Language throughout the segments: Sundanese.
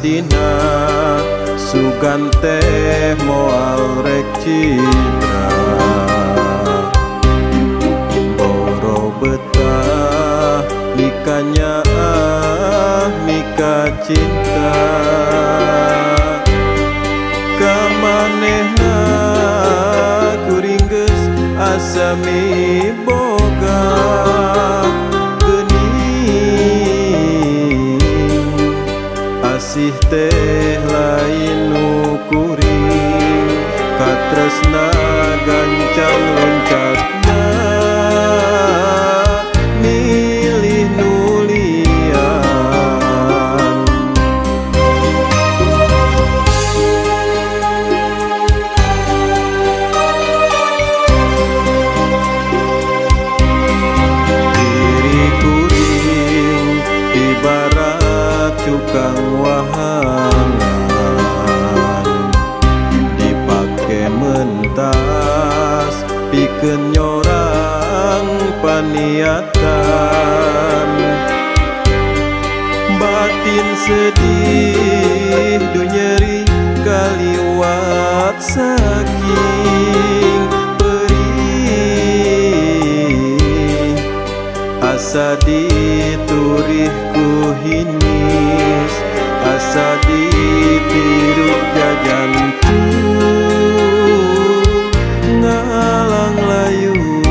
batina sugante moal rek citra boro betah mikanya mika cinta kamanehna kuring geus asami boga geuning asih teh lain nu kuring katresna gancang loncatna milih nu lian diri kuring ibarat cukang wahangan dipake mentas pikeun nyorang paniatan batin sedih dunyeri kaliwat saking perih asa diturih ku hinis asa ditiru jajantung ngalang layung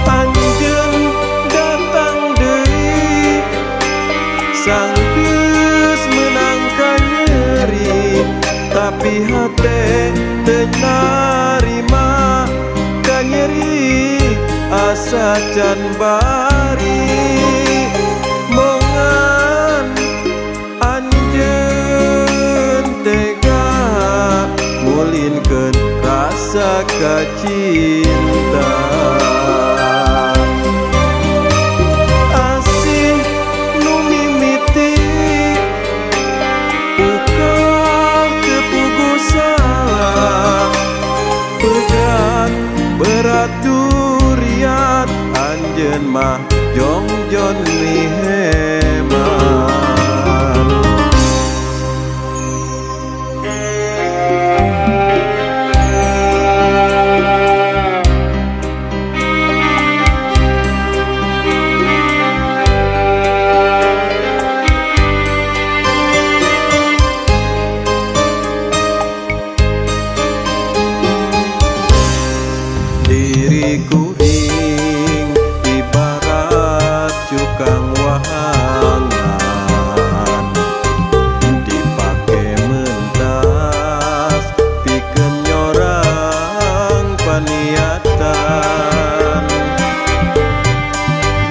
anjeun datang deui sanggeus menangkan nyeri tapi hate teu narima ka nyeri asa can bari mongan anjeun tega ngulinkeun rasa kacinta asih nu mimiti ukah teu puguh salah pegat berat duriat anjeun mah jongjon miheman diri kuring ibarat cukang wahangan dipake mentas pikeun nyorang paniatan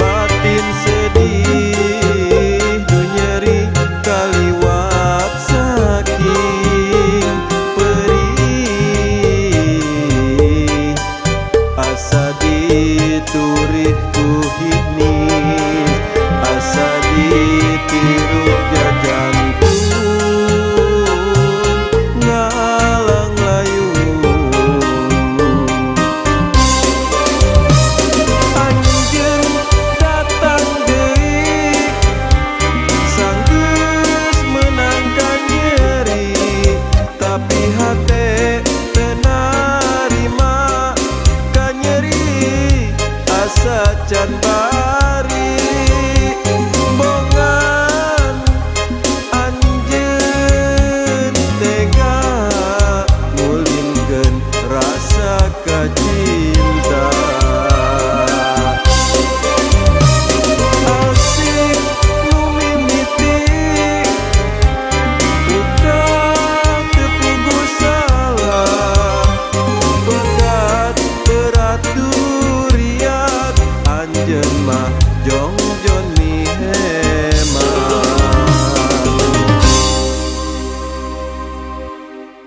batin sedih dunyeri kaliwat saking perih asa diturih ku hinis asa ditiru